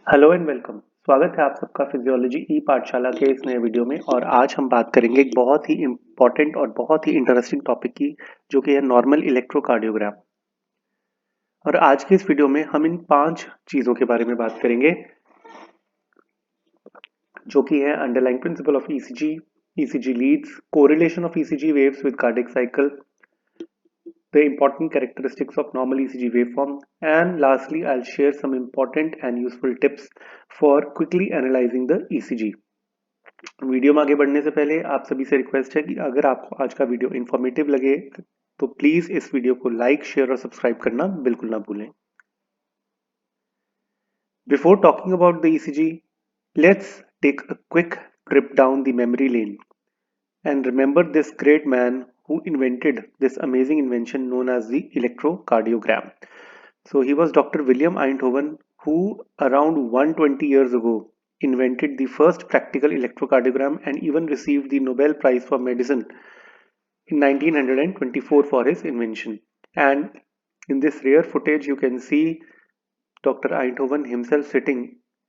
Hello and welcome. स्वागत है आप सबका फिजियोलॉजी ई पाठशाला के इस नए वीडियो में। और आज हम बात करेंगे एक बहुत ही इम्पोर्टेंट और बहुत ही इंटरेस्टिंग टॉपिक की, जो कि है नॉर्मल इलेक्ट्रोकार्डियोग्राम। और आज के इस वीडियो में हम इन 5 चीज़ों के बारे में बात करेंगे, जो कि है underlying principle of ECG, ECG leads, correlation of ECG waves with cardiac cycle, the important characteristics of normal ECG waveform, and lastly I'll share some important and useful tips for quickly analyzing the ECG। Video में आगे बढ़ने से पहले आप सभी से request है कि अगर आपको आज का वीडियो इन्फॉर्मेटिव लगे तो प्लीज इस वीडियो को लाइक, शेयर और सब्सक्राइब करना बिल्कुल ना भूलें। Before talking about the ECG, let's take a quick trip down the memory lane and remember this great man who invented this amazing invention known as the electrocardiogram. So he was Dr. William Einthoven, who around 120 years ago invented the first practical electrocardiogram and even received the Nobel Prize for Medicine in 1924 for his invention. And in this rare footage, you can see Dr. Einthoven himself sitting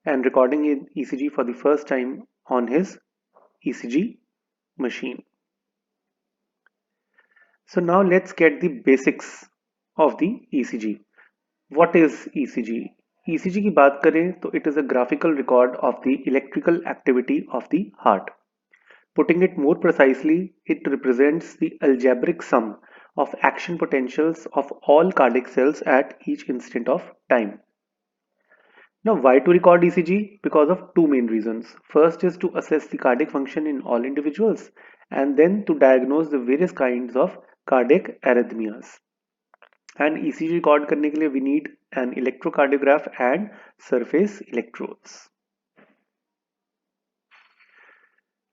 and recording an ECG for the first time on his ECG machine. So now let's get the basics of the ECG. What is ECG? ECG की बात करें तो it is a graphical record of the electrical activity of the heart. Putting it more precisely, it represents the algebraic sum of action potentials of all cardiac cells at each instant of time. Now, why to record ECG? Because of two main reasons. First is to assess the cardiac function in all individuals, and then to diagnose the various kinds of cardiac arrhythmias. And ECG record करने के लिए we need an electrocardiograph and surface electrodes.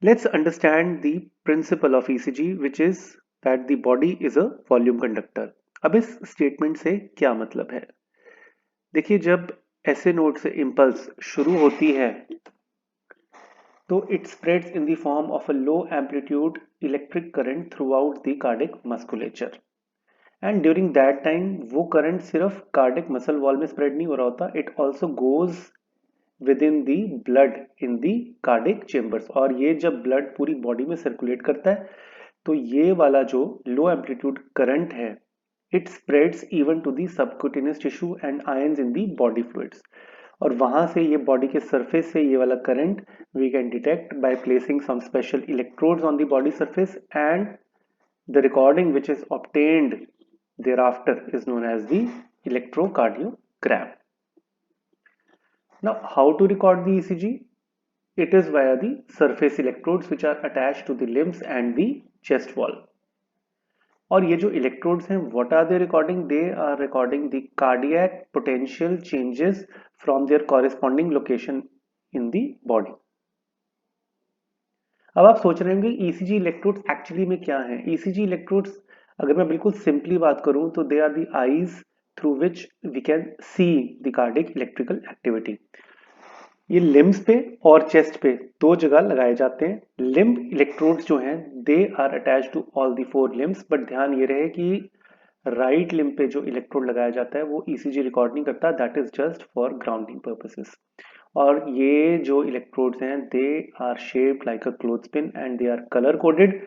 Let's understand the principle of ECG, which is that the body is a volume conductor. अब इस statement से क्या मतलब है? देखिए, जब ऐसे नोड से इम्पल्स शुरू होती है तो it spreads in the form of a low amplitude electric current throughout the cardiac musculature. And during that time वो करंट सिर्फ कार्डियक मसल वॉल में स्प्रेड नहीं हो रहा होता, it also goes with in the blood in the cardiac chambers. और ये जब ब्लड पूरी बॉडी में सर्कुलेट करता है तो ये वाला जो लो एम्पलीट्यूड करंट है it spreads even to the subcutaneous tissue and ions in the body fluids. और वहां से ये बॉडी के सरफेस से ये वाला current we can detect by placing some special electrodes on the body surface, and the recording which is obtained thereafter is known as the electrocardiogram. Now, how to record the ECG? It is via the surface electrodes which are attached to the limbs and the chest wall. और ये जो electrodes हैं, what are they recording? They are recording the cardiac potential changes from their corresponding location in the body. अब आप सोच रहे होंगे ECG electrodes actually में क्या है? ECG इलेक्ट्रोड्स अगर मैं बिल्कुल सिंपली बात करूं तो they are the eyes through which we can see the cardiac electrical activity. ये लिम्स पे और चेस्ट पे दो जगह लगाए जाते हैं। लिम्ब इलेक्ट्रोड्स जो हैं they are attach to all the 4 limbs, but ध्यान ये रहे कि राइट लिम्ब पे जो इलेक्ट्रोड लगाया जाता है वो ECG रिकॉर्ड नहीं करता, that is just for grounding purposes. और ये जो इलेक्ट्रोड्स हैं they are shaped like a clothespin and they are colour coded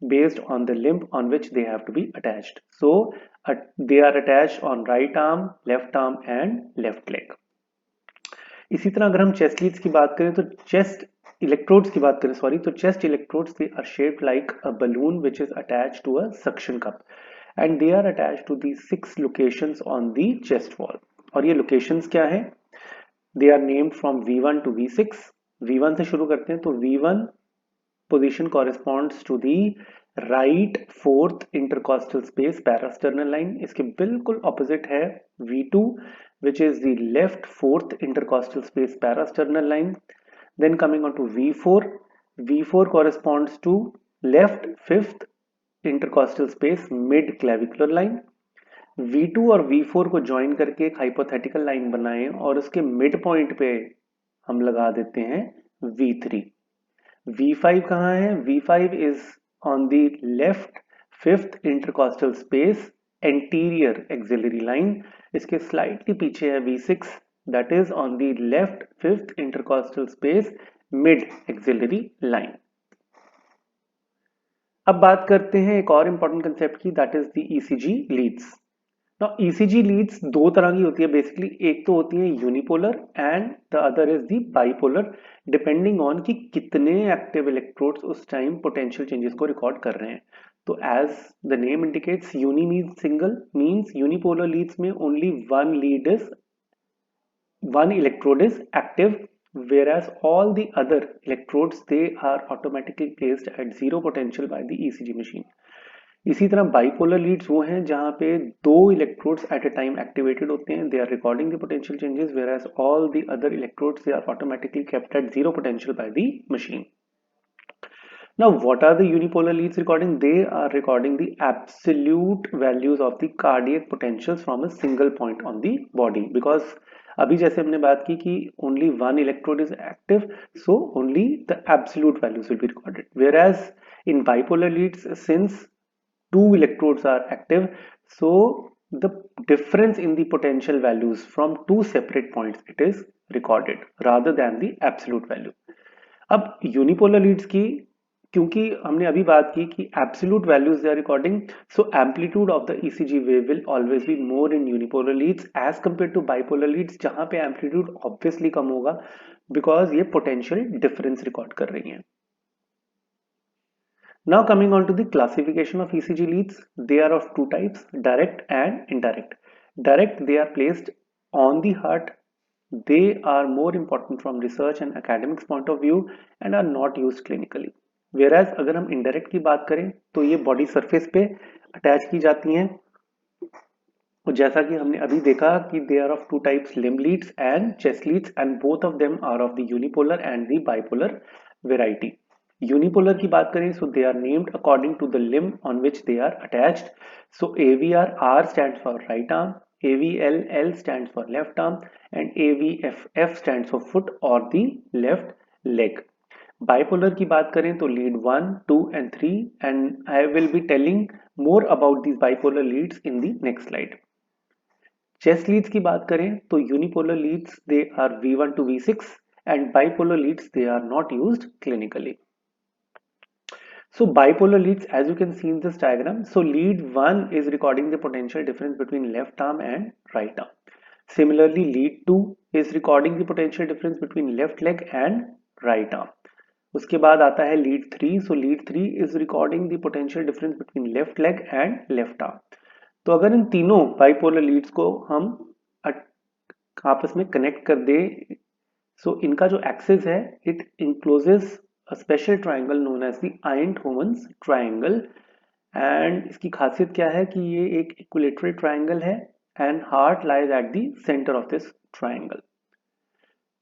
based on the limb on which they have to be attached. So they are attached on right arm, left arm and left leg. इसी तरह अगर हम chest leads की बात करें तो chest electrodes की बात करें सॉरी तो chest electrodes they are shaped like a balloon which is attached to a suction cup and they are attached to the 6 locations on the chest wall. और ये locations क्या है? They are named from V1 to V6. V1 से शुरू करते हैं तो V1 position corresponds to the right fourth intercostal space parasternal line. इसके बिल्कुल opposite है V2 which is the left fourth intercostal space parasternal line. Then coming on to V4, V4 corresponds to left fifth intercostal space mid clavicular line. V2 और V4 को join करके एक hypothetical line बनाएं और उसके mid point पे हम लगा देते हैं V3. V5 कहाँ है? V5 is on the left fifth intercostal space anterior axillary line. इसके स्लाइटली पीछे है V6 that is on the left fifth intercostal space mid axillary line. अब बात करते हैं एक और इंपॉर्टेंट कंसेप्ट की, that is the ECG leads. Now ECG leads दो तरह की होती है बेसिकली, एक तो होती है unipolar and the other is the bipolar, depending on कि कितने एक्टिव इलेक्ट्रोड्स उस टाइम पोटेंशियल चेंजेस को रिकॉर्ड कर रहे हैं. तो as the name indicates, uni means single, means unipolar leads में only one electrode is active, whereas all the other electrodes they are automatically placed at zero potential by the ECG machine. इसी तरह bipolar leads वो हैं जहां पे दो electrodes at a time activated होते हैं, they are recording the potential changes, whereas all the other electrodes they are automatically kept at zero potential by the machine. Now, what are the unipolar leads recording? They are recording the absolute values of the cardiac potentials from a single point on the body. Because अभी जैसे हमने बात की कि only one electrode is active, so only the absolute values will be recorded. Whereas in bipolar leads, since two electrodes are active, so the difference in the potential values from two separate points it is recorded rather than the absolute value. अब unipolar leads की, क्योंकि हमने अभी बात की कि absolute values they are recording, so amplitude of the ECG wave will always be more in unipolar leads as compare to bipolar leads, जहां पे एम्पलीट्यूड ऑब्वियसली कम होगा बिकॉज ये पोटेंशियल डिफरेंस रिकॉर्ड कर रही हैं. Now coming on to the classification of ECG leads, they are of two types, direct and indirect. Direct, they are placed on the heart. They are more important from research and academics point of view and are not used clinically. Whereas अगर हम indirect की बात करें तो ये body surface पे attach की जाती हैं, और जैसा कि हमने अभी देखा कि they are of two types, limb leads and chest leads, and both of them are of the unipolar and the bipolar variety. Unipolar की बात करें so they are named according to the limb on which they are attached. So AVR, R stands for right arm, AVL, L stands for left arm, and AVF, F stands for foot or the left leg. Bipolar की बात करें तो lead 1, 2 and 3, and I will be telling more about these bipolar leads in the next slide. Chest leads की बात करें तो unipolar leads they are V1 to V6 and bipolar leads they are not used clinically. So bipolar leads, as you can see in this diagram, so lead 1 is recording the potential difference between left arm and right arm. Similarly, lead 2 is recording the potential difference between left leg and right arm. उसके बाद आता है lead 3, so lead 3 is recording the potential difference between left leg and left arm. तो अगर इन तीनों bipolar leads को हम आपस में connect कर दें, so इनका जो axis है it encloses a special triangle known as the Einthoven's triangle, and इसकी खासियत क्या है कि ये एक equilateral triangle है and heart lies at the center of this triangle.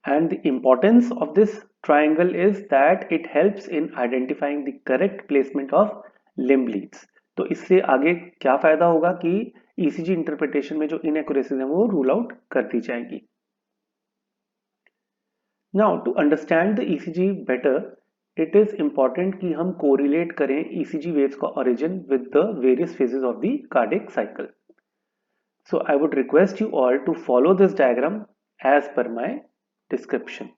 And the importance of this triangle is that it helps in identifying the correct placement of limb leads. तो इससे आगे क्या फायदा होगा कि ECG इंटरप्रिटेशन में जो इनएक्यूरेसीज हैं वो रूल आउट कर दी जाएगी. Now to understand the ECG better, it is important कि हम correlate करें ECG waves का origin with the various phases of the cardiac cycle. So I would request you all to follow this diagram as per my description.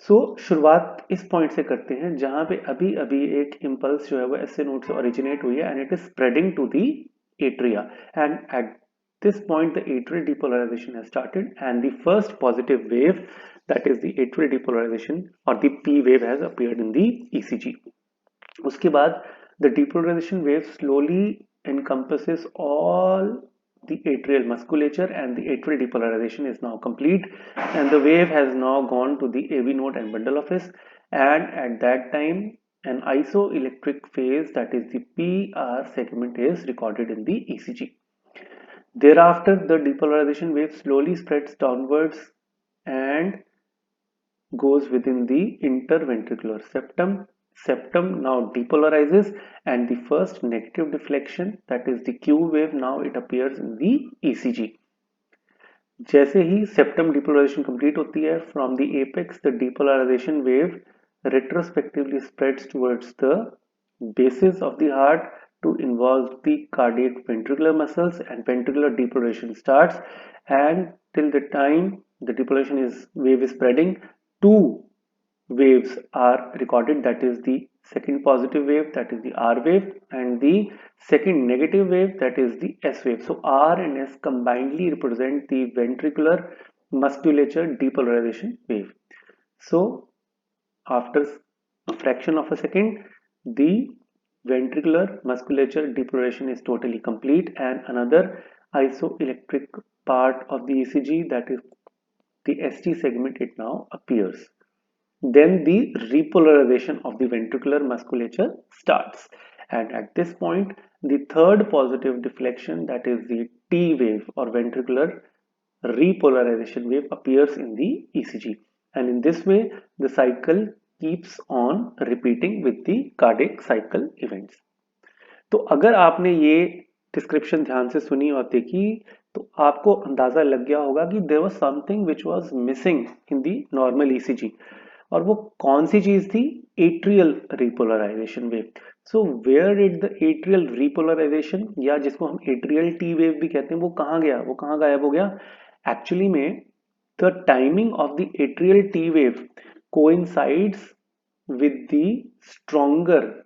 So शुरुआत इस point से करते हैं जहां पे अभी अभी एक impulse जो है वो SA node से originate हुई है and it is spreading to the atria, and at this point the atrial depolarization has started and the first positive wave, that is the atrial depolarization or the P wave, has appeared in the ECG. उसके बाद the depolarization wave slowly encompasses all the atrial musculature and the atrial depolarization is now complete and the wave has now gone to the AV node and bundle office, and at that time an isoelectric phase, that is the PR segment, is recorded in the ECG. Thereafter the depolarization wave slowly spreads downwards and goes within the interventricular septum. Septum now depolarizes and the first negative deflection, that is the Q wave, now it appears in the ECG. जैसे ही septum depolarization complete होती है, from the apex the depolarization wave retrospectively spreads towards the basis of the heart to involve the cardiac ventricular muscles and ventricular depolarization starts, and till the time the depolation wave is spreading, two waves are recorded, that is the second positive wave, that is the R wave, and the second negative wave, that is the S wave. So R and S combinedly represent the ventricular musculature depolarization wave. So after a fraction of a second, the ventricular musculature depolarization is totally complete, and another isoelectric part of the ECG, that is the ST segment, it now appears. Then the repolarization of the ventricular musculature starts, and at this point the third positive deflection, that is the T wave or ventricular repolarization wave, appears in the ECG, and in this way the cycle keeps on repeating with the cardiac cycle events. तो अगर आपने ये description ध्यान से सुनी और देखी तो आपको अंदाजा लग गया होगा कि there was something which was missing in the normal ECG, और वो कौन सी चीज थी? Atrial repolarization wave. So where did the atrial repolarization, या जिसको हम एट्रियल टी वेव भी कहते हैं, वो कहाँ गया, वो कहाँ गायब हो गया? एक्चुअली में the timing of the atrial T wave coincides with the stronger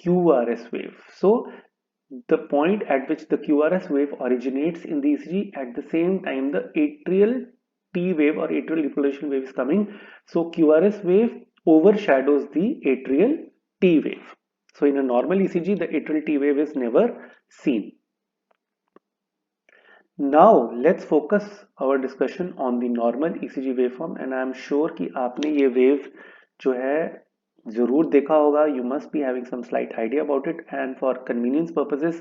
QRS wave. So the point at which the QRS wave originates in the ECG, at the same time the atrial T wave or atrial depolation wave is coming. So QRS wave overshadows the atrial T wave. So in a normal ECG, the atrial T wave is never seen. Now let's focus our discussion on the normal ECG waveform, and I am sure कि आपने ये wave जो है जरूर देखा होगा. You must be having some slight idea about it, and for convenience purposes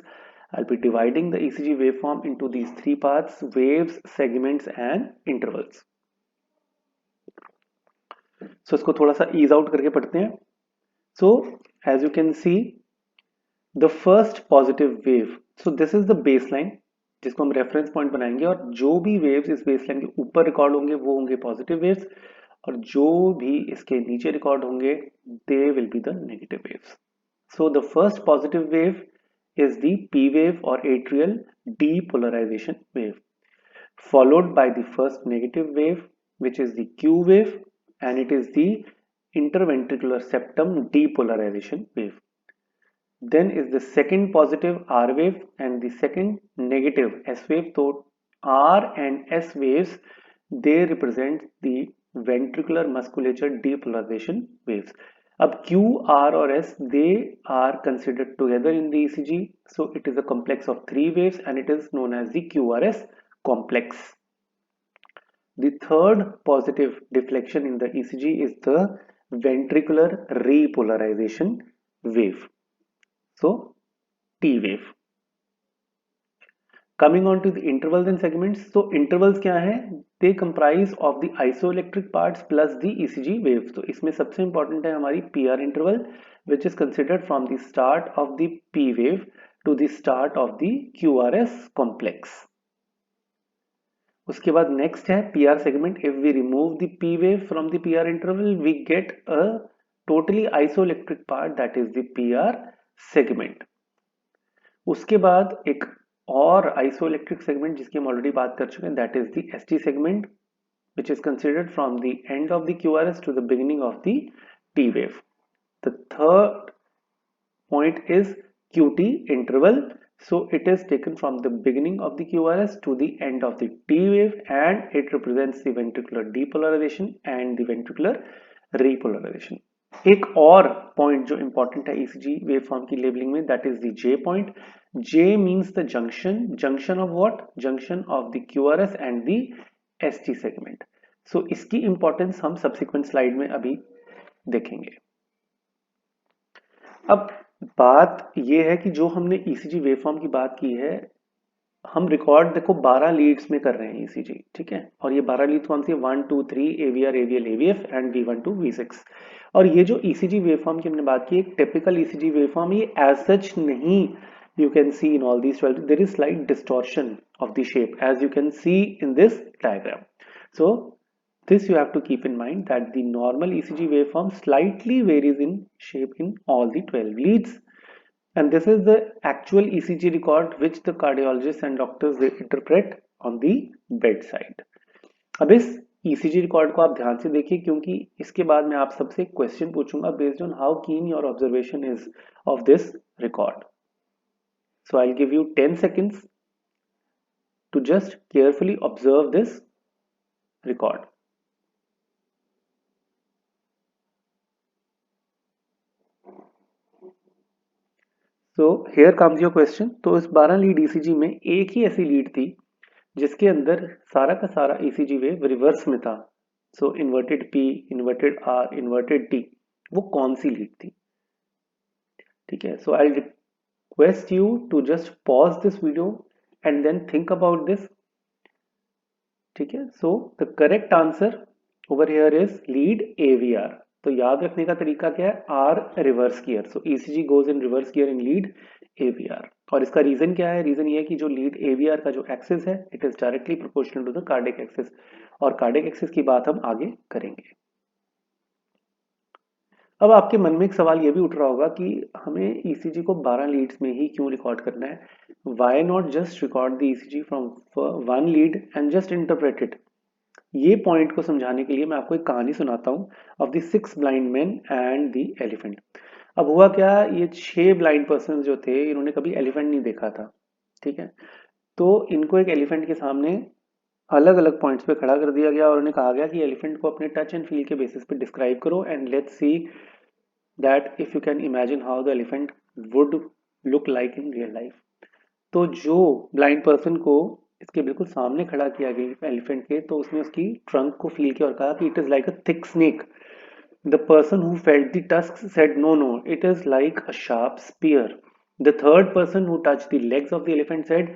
I'll be dividing the ECG waveform into these three parts: waves, segments and intervals. So इसको थोड़ा सा ease out करके पढ़ते हैं. So as you can see, the first positive wave, so this is the baseline जिसको हम reference point बनाएंगे, और जो भी वेव्स इस बेसलाइन के ऊपर रिकॉर्ड होंगे वो होंगे पॉजिटिव वेव्स, और जो भी इसके नीचे रिकॉर्ड होंगे they will be the negative waves. So the first positive wave is the P wave or atrial depolarization wave, followed by the first negative wave, which is the Q wave, and it is the interventricular septum depolarization wave. Then is the second positive R wave and the second negative S wave. So R and S waves, they represent the ventricular musculature depolarization waves. अब Q, R और S, they are considered together in the ECG. So it is a complex of three waves and it is known as the QRS complex. The third positive deflection in the ECG is the ventricular repolarization wave. So T wave. Coming on to the intervals and segments. So intervals क्या है? They comprise of the isoelectric parts plus the ECG waves. तो इसमें सबसे important है हमारी PR interval, which is considered from the start of the P wave to the start of the QRS complex. उसके बाद next है PR segment. If we remove the P wave from the PR interval, we get a totally isoelectric part, that is the PR segment. उसके बाद एक और isoelectric segment जिसकी हम already बात कर चुके हैं, that is the ST segment, which is considered from the end of the QRS to the beginning of the T wave. The third point is QT interval. So it is taken from the beginning of the QRS to the end of the T wave, and it represents the ventricular depolarization and the ventricular repolarization. एक और point जो important है ECG waveform की labelling में, that is the J point. J means the junction of what? Junction of the QRS and the ST segment. So इसकी importance हम subsequent slide में अभी देखेंगे. अब बात यह है कि जो हमने ईसीजी वेवफॉर्म की बात की है, हम रिकॉर्ड देखो 12 लीड्स में कर रहे हैं ईसीजी, ठीक है, और ये 12 लीड्स कौन सी है? 1 2 3 AVR AVL aVF and V12 V6. और ये जो ईसीजी वेवफॉर्म की हमने बात की, एक टिपिकल ईसीजी वेवफॉर्म, ये एज सच नहीं. You can see in all these 12 there is slight distortion of the shape, as you can see in this diagram. So this you have to keep in mind, that the normal ECG waveform slightly varies in shape in all the 12 leads, and this is the actual ECG record which the cardiologists and doctors they interpret on the bed side. अब इस ECG record को आप ध्यान से देखिए, क्योंकि इसके बाद मैं आप सबसे क्वेश्चन पूछूंगा बेस्ड ऑन हाउ कीन your observation is of this record. So I will give you 10 seconds to just carefully observe this record. So here comes your question. तो इस 12 लीड ईसीजी में एक ही ऐसी लीड थी जिसके अंदर सारा का सारा ईसीजी वेव रिवर्स में था। So inverted P, inverted R, inverted T, वो कौन सी लीड थी? ठीक है, so I request you to just pause this video and then think about this. ठीक है, so the correct answer over here is lead AVR. तो याद रखने का तरीका क्या है? R reverse gear. So ECG goes in reverse gear in lead AVR. और इसका रीजन क्या है? रीजन ये है कि जो लीड एवीआर का जो एक्सिस है it is directly proportional to the cardiac axis, और कार्डिक एक्सिस की बात हम आगे करेंगे। अब आपके मन में एक सवाल ये भी उठ रहा होगा कि हमें ईसीजी को 12 लीड्स में ही क्यों रिकॉर्ड करना है? Why not just record the ECG from one lead and just interpret it? ये पॉइंट को समझाने के लिए मैं आपको एक कहानी सुनाता हूँ of the 6 blind man and the elephant. अब हुआ क्या, ये 6 ब्लाइंड पर्सन जो थे इन्होंने कभी एलिफेंट नहीं देखा था। ठीक है, तो इनको एक एलिफेंट के सामने अलग अलग पॉइंट्स पे खड़ा कर दिया गया और उन्हें कहा गया कि एलिफेंट को अपने टच एंड फील के बेसिस पे डिस्क्राइब करो and let's see that if you can imagine how the elephant would look like in real life. तो जो ब्लाइंड पर्सन को इसके बिल्कुल सामने खड़ा किया गया एलिफेंट के, तो उसने उसकी ट्रंक को फील किया और कहा कि it is like a thick snake. The person who felt the tusk said no no, it is like a sharp spear. The third person who touched the legs of the elephant said,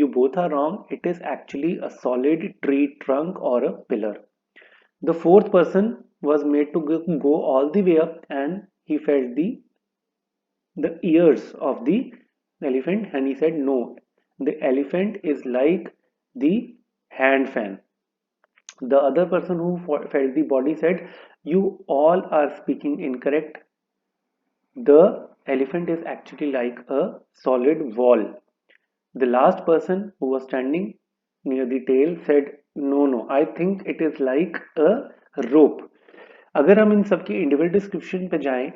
you both are wrong, it is actually a solid tree trunk or a pillar. The fourth person was made to go all the way up and he felt the ears of the elephant and he said no, the elephant is like the hand fan. The other person who felt the body said, you all are speaking incorrect, the elephant is actually like a solid wall. The last person who was standing near the tail said, no no, I think it is like a rope. अगर हम इन सब की individual description पे जाएं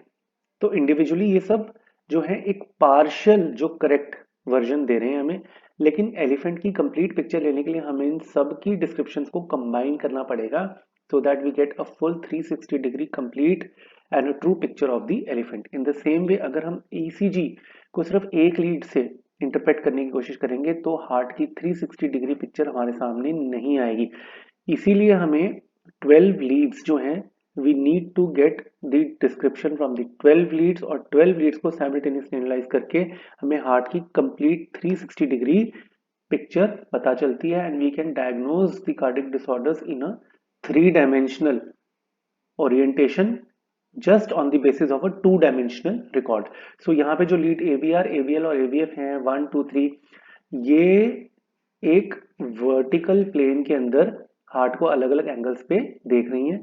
तो individually ये सब जो है एक पार्शियल जो करेक्ट वर्जन दे रहे हैं हमें, लेकिन एलिफेंट की कंप्लीट पिक्चर लेने के लिए हमें इन सब की डिस्क्रिप्शंस को कंबाइन करना पड़ेगा so that we get a full 360 degree complete and a true picture of the elephant. In the same way अगर हम ECG को सिर्फ एक लीड से इंटरप्रेट करने की कोशिश करेंगे तो हार्ट की 360 डिग्री पिक्चर हमारे सामने नहीं आएगी। इसीलिए हमें 12 लीड्स जो हैं we need to get the description from the 12 leads और 12 leads को simultaneously analyze करके हमें हार्ट की complete 360 degree picture पता चलती है and we can diagnose the cardiac disorders in a 3-dimensional orientation just on the basis of a 2-dimensional record. So यहाँ पे जो lead AVR, AVL और AVF हैं 1, 2, 3, ये एक vertical plane के अंदर हार्ट को अलग अलग एंगल्स पे देख रही हैं,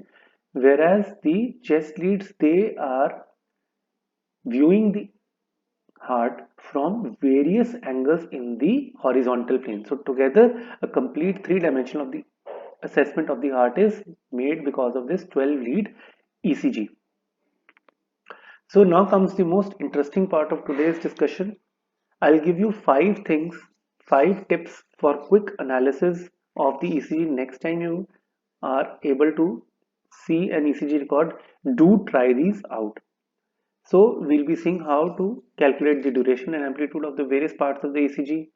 whereas the chest leads they are viewing the heart from various angles in the horizontal plane. So together a complete 3-dimensional of the assessment of the heart is made because of this 12 lead ECG. So now comes the most interesting part of today's discussion. I'll give you 5 things, 5 tips for quick analysis of the ECG next time you are able to see an ECG record. Do try these out. So we'll be seeing how to calculate the duration and amplitude of the various parts of the ECG.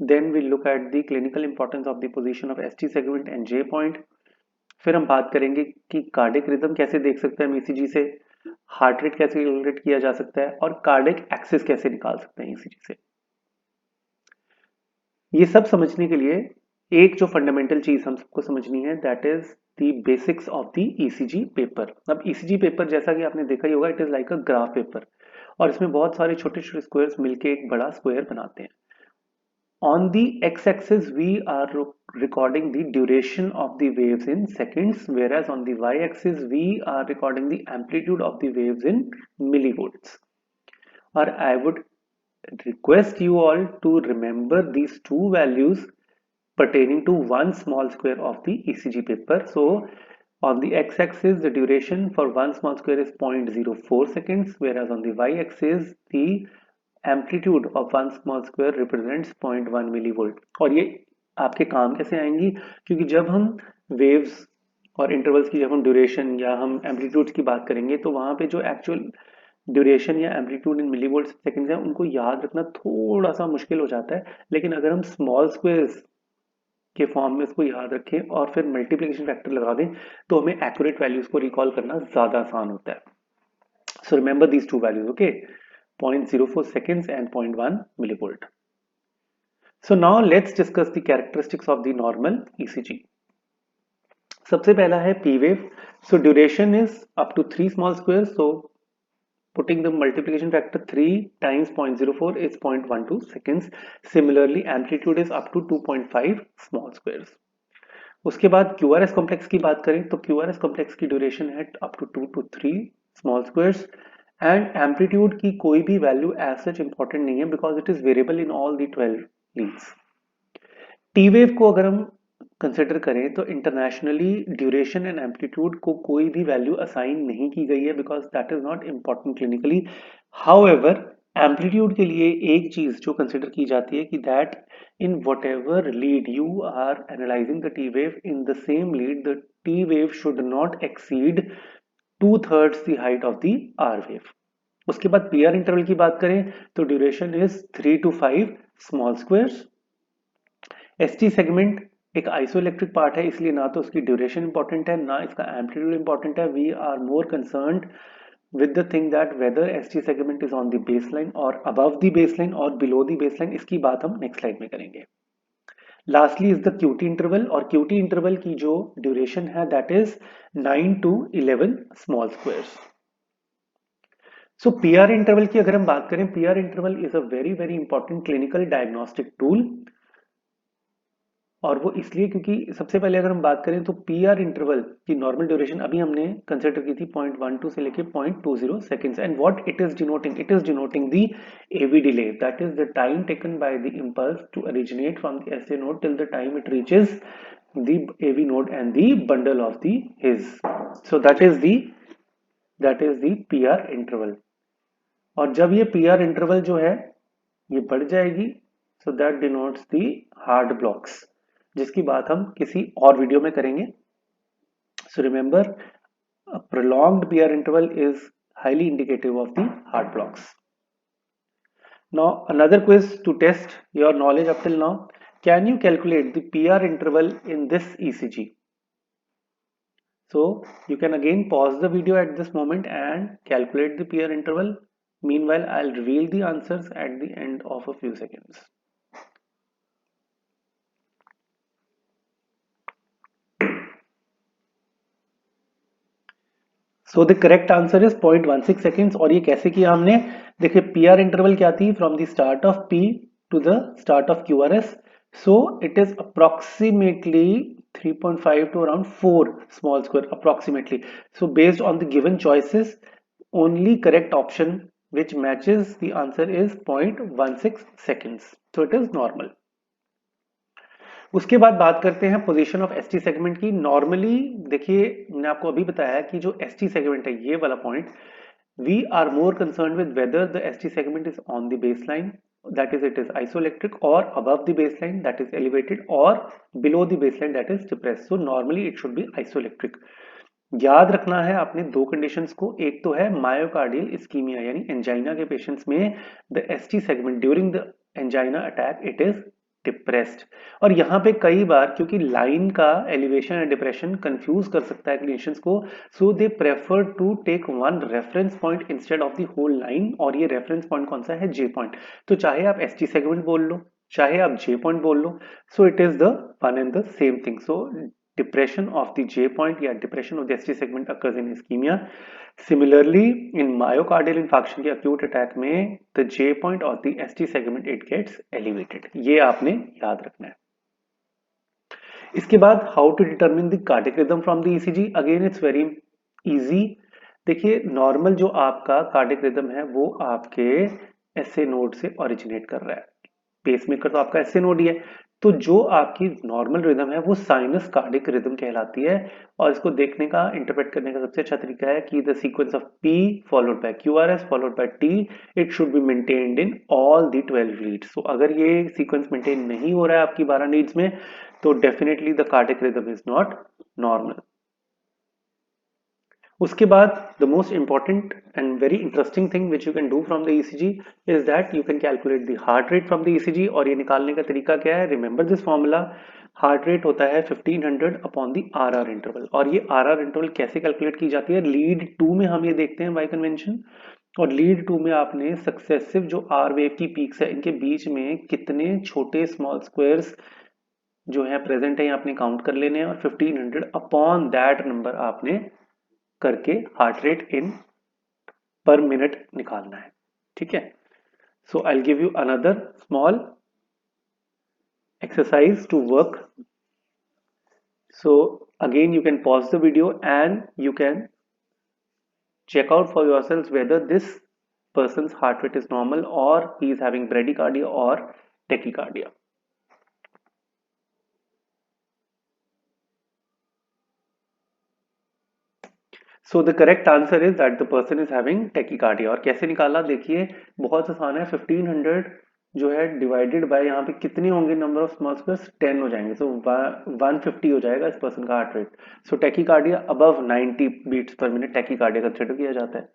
Then we'll look at the clinical importance of the position of ST segment and J point. फिर हम बात करेंगे कि cardiac rhythm कैसे देख सकते हैं हम ईसीजी से, हार्ट रेट कैसे कैलकुलेट किया जा सकता है और कार्डिक एक्सिस कैसे निकाल सकते हैं ईसीजी से। ये सब समझने के लिए एक जो फंडामेंटल चीज हम सबको समझनी है that is the basics of the ECG paper. अब ईसीजी पेपर जैसा कि आपने देखा ही होगा, it is like a graph paper और इसमें बहुत सारे छोटे छोटे स्क्वायर्स मिलके एक बड़ा स्क्वायर बनाते हैं। On the x-axis, we are recording the duration of the waves in seconds, whereas on the y-axis, we are recording the amplitude of the waves in millivolts. Or I would request you all to remember these two values pertaining to one small square of the ECG paper. So on the x-axis, the duration for one small square is 0.04 seconds, whereas on the y-axis, the amplitude of one small square represents 0.1 millivolt. और ये आपके काम कैसे आएंगी, क्योंकि जब हम waves और इंटरवल्स की जब हम ड्यूरेशन या हम एम्पलीट्यूड की बात करेंगे तो वहां पे जो एक्चुअल ड्यूरेशन या एम्पलीट्यूड इन मिलीवोल्ट सेकंड्स है उनको याद रखना थोड़ा सा मुश्किल हो जाता है, लेकिन अगर हम स्मॉल स्क्वेयर्स के फॉर्म में इसको याद रखें और फिर मल्टीप्लिकेशन फैक्टर लगा दें तो हमें एक्यूरेट वैल्यूज को रिकॉल करना ज्यादा आसान होता है. So remember these two values, okay, 0.04 seconds and 0.1 millivolt. So now let's discuss the characteristics of the normal ECG. सबसे पहला है P wave. So duration is up to 3 small squares. So putting the multiplication factor 3 times 0.04 is 0.12 seconds. Similarly, amplitude is up to 2.5 small squares. उसके बाद QRS complex की बात करें तो QRS complex की duration है up to 2 to 3 small squares. And amplitude की कोई भी वैल्यू एज सच इंपॉर्टेंट नहीं है because it is variable in all the 12 leads. T wave को अगर हम कंसिडर करें तो इंटरनेशनली ड्यूरेशन एंड एम्पलीट्यूड को कोई भी वैल्यू असाइन नहीं की गई है because that is not important clinically. However amplitude के लिए एक चीज जो कंसिडर की जाती है कि that in whatever lead you are analysing the T wave, in the same lead the T wave should not exceed 2/3 the height of the R wave. उसके बाद PR इंटरवल की बात करें तो duration is 3 to 5 small squares. ST segment एक isoelectric part है इसलिए ना तो उसकी ड्यूरेशन इंपॉर्टेंट है ना इसका एम्पलीट्यूड इंपॉर्टेंट है. We are more concerned with the thing that whether ST segment is on the baseline or above the baseline or below the baseline. इसकी बात हम नेक्स्ट स्लाइड में करेंगे. Lastly is the QT interval, और QT interval की जो duration है that is 9 to 11 small squares. So PR interval की अगर हम बात करें, PR interval is a very very important clinical diagnostic tool. और वो इसलिए क्योंकि सबसे पहले अगर हम बात करें तो PR इंटरवल की नॉर्मल ड्यूरेशन अभी हमने कंसिडर की थी 0.12 से लेके 0.20 seconds. And what it is denoting the AV delay, that is the time taken by the impulse to originate from the SA node till the time it reaches the AV node and the bundle of the His. सो दैट is द PR interval. और जब ये PR interval जो है ये बढ़ जाएगी so that denotes the hard blocks, जिसकी बात हम किसी और वीडियो में करेंगे. So remember, a prolonged PR interval is highly indicative of the heart blocks. Now another quiz to test your knowledge up till now. Can you calculate the PR interval in this ECG? So you can again pause the video at this moment and calculate the PR interval. Meanwhile, I'll reveal the answers at the end of a few seconds. So the correct answer is 0.16 seconds. और ये कैसे किया हमने, देखिए PR interval क्या थी, from the start of P to the start of QRS. So it is approximately 3.5 to around 4 small square approximately. So based on the given choices, only correct option which matches the answer is 0.16 seconds. So it is normal. उसके बाद बात करते हैं position of ST segment की. Normally देखिए मैंने आपको अभी बताया कि जो ST सेगमेंट है ये वाला point, we are more concern with whether the ST segment is on the baseline, that is it is isoelectric, और above the baseline that is elevated, और below the baseline that is depressed. So normally it should be isoelectric. याद रखना है आपने दो conditions को. एक तो है मायोकार्डियल इस्कीमिया यानी एंजाइना के पेशेंट्स में the ST segment during the angina attack it is depressed. और यहाँ पे कई बार क्योंकि लाइन का एलिवेशन एंड डिप्रेशन कंफ्यूज कर सकता है क्लिनिशियंस को, so they prefer to take one reference point instead of the whole line. और ये रेफरेंस पॉइंट कौन सा है, J पॉइंट. तो चाहे आप ST सेगमेंट बोल लो चाहे आप J पॉइंट बोल लो, so it is the one and the same thing. So depression of the J point या depression of the ST segment occurs in ischemia. Similarly, in myocardial infarction के acute attack में the J point or the ST segment it gets elevated. ये आपने याद रखना है. इसके बाद how to determine the cardiac rhythm from the ECG. Again it's very easy. देखिए नॉर्मल जो आपका कार्डिक रिदम है वो आपके SA नोड से ओरिजिनेट कर रहा है. पेसमेकर तो आपका SA नोड ही है. तो जो आपकी नॉर्मल रिदम है वो साइनस कार्डिक रिदम कहलाती है। और इसको देखने का, इंटरप्रेट करने का सबसे अच्छा तरीका है कि the sequence of P followed by QRS followed by T, it should be maintained in all the 12 leads. तो अगर ये सीक्वेंस मेंटेन नहीं हो रहा है आपकी 12 लीड्स में, तो definitely the cardiac rhythm is not normal. उसके बाद the most important and very interesting thing which you can do from the ECG is that you can calculate the heart rate from the ECG. और ये निकालने का तरीका क्या है? Remember this formula, heart rate होता है 1500 अपॉन द आर इंटरवल। और ये आर इंटरवल कैसे कैलकुलेट की जाती है? लीड 2 में हम ये देखते हैं बाय कन्वेंशन। और लीड 2 में आपने सक्सेसिव जो आर वेव की पीक्स है इनके बीच में कितने छोटे स्मॉल स्क्वायर्स जो है प्रेजेंट है आपने काउंट कर लेने हैं, और 1500 अपॉन दैट नंबर आपने करके हार्ट रेट इन पर मिनट निकालना है। ठीक है, so I will give you another small exercise to work. So again you can pause the video and you can check out for yourselves whether this person's heart rate is normal or he is having bradycardia or tachycardia. So the correct answer is that the person is having tachycardia. और कैसे निकाला देखिए, बहुत आसान है। 1500 जो है divided by यहाँ पे कितने होंगे नंबर ऑफ स्मॉल स्क्वायर्स, 10 हो जाएंगे। सो 150 हो जाएगा इस पर्सन का heart rate. So tachycardia above 90 beats per minute tachycardia consider किया जाता है।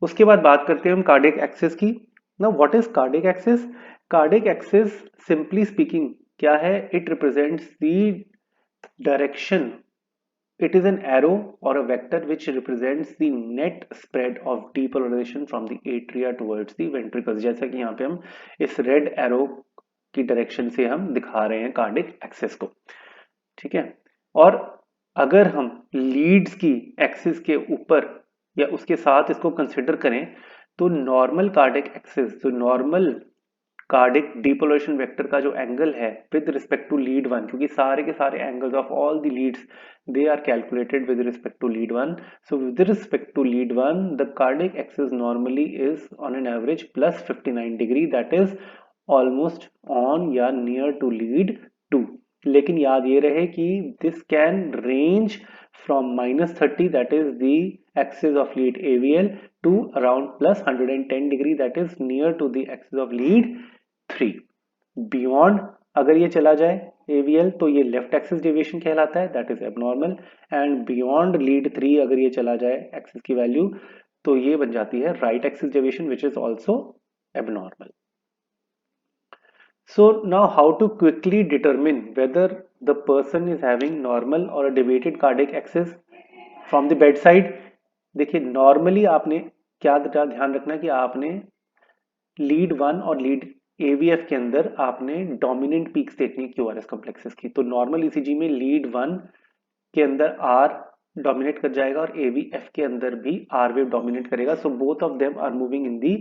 उसके बाद बात करते हैं हम कार्डियक एक्सिस की। Now what is cardiac axis? Cardiac axis simply speaking क्या है? It represents the direction, it is an arrow or a vector which represents the net spread of depolarization from the atria towards the ventricles। जैसा कि यहाँ पे हम इस red arrow की direction से हम दिखा रहे हैं कार्डिक एक्सिस को। ठीक है, और अगर हम लीड्स की एक्सिस के ऊपर या उसके साथ इसको कंसिडर करें तो नॉर्मल कार्डिक एक्सिस, जो नॉर्मल कार्डिक डिपोलराइजेशन वेक्टर का जो एंगल है with respect to lead one, क्योंकि सारे के सारे angles of all the leads they are calculated with respect to lead one. So with respect to lead one the cardiac axis normally is on an average plus 59 degree, that is almost on या near to lead two. लेकिन याद ये रहे कि this can range from -30 that is the axis of lead AVL to around plus 110 degree that is near to the axis of lead 3। Beyond अगर ये चला जाए AVL तो ये लेफ्ट एक्सिस डेविएशन कहलाता है, that is abnormal. And beyond lead 3 अगर ये चला जाए एक्सिस की वैल्यू तो ये बन जाती है right axis deviation which is also abnormal. So now how to quickly determine whether the person is having normal or a deviated cardiac axis from the bedside? देखिए नॉर्मली आपने क्या ध्यान रखना कि आपने लीड 1 और लीड एवीएफ के अंदर आपने डोमिनेंट पीक्स देखनी है क्यूआरएस कॉम्प्लेक्सेस की। तो नॉर्मल ईसीजी में लीड 1 के अंदर आर डोमिनेट कर जाएगा और एवीएफ के अंदर भी आर वेव डोमिनेट करेगा। So both of them are moving in the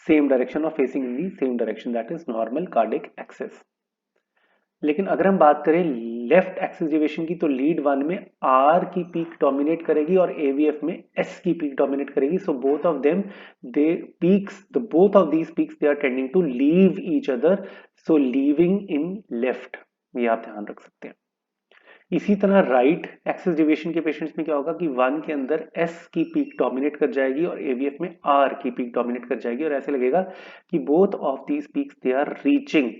same direction और facing in the same direction, that is normal cardiac axis. लेकिन अगर हम बात करें लेफ्ट एक्सिस डेविएशन की तो लीड 1 में आर की पीक डोमिनेट करेगी और एवीएफ में एस की पीक डोमिनेट करेगी। So both of them they peaks, the both of these peaks they are tending to leave each other, so leaving in left, ये आप ध्यान रख सकते हैं। इसी तरह राइट एक्सिस डेविएशन के पेशेंट्स में क्या होगा कि 1 के अंदर एस की पीक डोमिनेट कर जाएगी और एवीएफ में आर की पीक डोमिनेट कर जाएगी, और ऐसे लगेगा कि both of these peaks they are reaching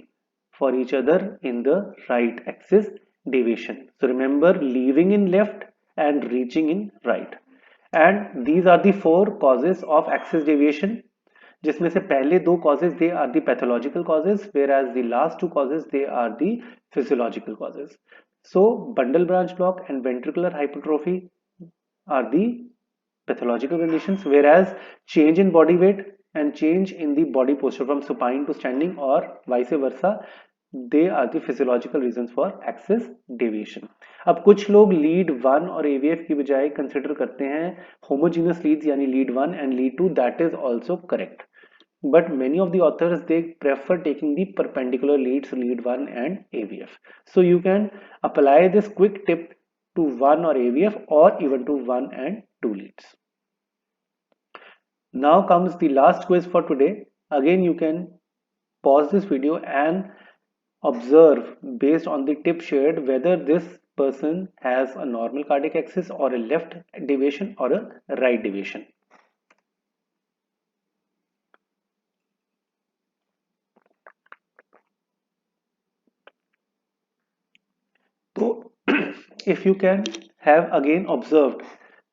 for each other in the right axis deviation. So remember, leaving in left and reaching in right. And these are the 4 causes of axis deviation, जिसमें से पहले 2 causes they are the pathological causes, whereas the last 2 causes they are the physiological causes. So bundle branch block and ventricular hypertrophy are the pathological conditions, whereas change in body weight and change in the body posture from supine to standing or vice versa, they are the physiological reason for axis deviation. अब कुछ लोग lead 1 और aVF की बजाय consider करते हैं homogeneous Leeds यानी lead 1 and lead 2, that is also correct, but many of the authors they prefer taking the perpendicular leads lead 1 and AVF. So you can apply this quick tip to 1 or AVF or even to 1 and 2 leads. Now comes the last quiz for today. Again you can pause this video and observe based on the tip shared whether this person has a normal cardiac axis or a left deviation or a right deviation. So if you can have again observed,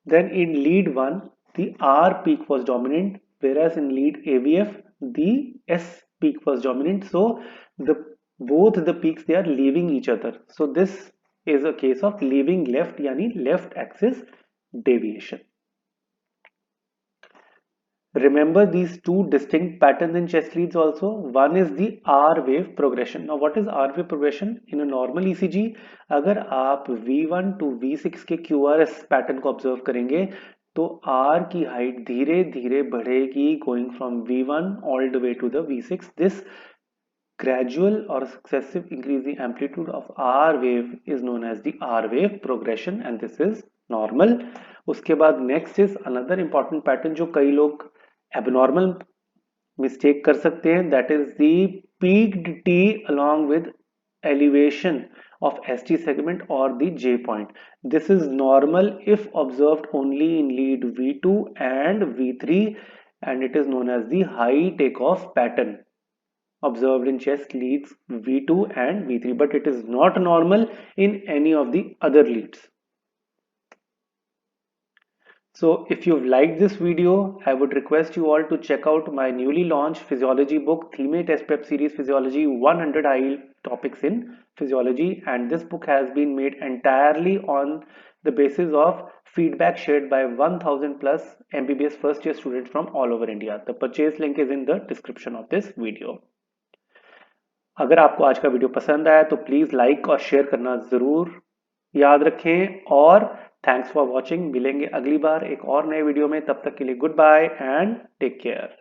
then in lead 1 the R peak was dominant, whereas in lead AVF the S peak was dominant. So the both the peaks, they are leaving each other. So this is a case of leaving left, yani left axis deviation. Remember these two distinct patterns in chest leads also. One is the R wave progression. Now what is R wave progression? In a normal ECG, अगर आप V1 to V6 के QRS pattern को observe करेंगे तो R की height धीरे धीरे बढ़ेगी going from V1 all the way to the V6. This gradual or successive increase in amplitude of R wave is known as the R wave progression and this is normal. उसके बाद next is another important pattern जो कई लोग abnormal mistake कर सकते हैं, that is the peaked T along with elevation of ST segment or the J point. This is normal if observed only in lead V2 and V3 and it is known as the high takeoff pattern observed in chest leads V2 and V3, but it is not normal in any of the other leads. So if you've liked this video, I would request you all to check out my newly launched physiology book, Theme Test Prep Series Physiology 100 High Topics in Physiology, and this book has been made entirely on the basis of feedback shared by 1000 plus MBBS first year students from all over India. The purchase link is in the description of this video. अगर आपको आज का video पसंद आया तो please like और share करना ज़रूर याद रखें और थैंक्स फॉर वॉचिंग। मिलेंगे अगली बार एक और नए वीडियो में, तब तक के लिए goodbye and take care.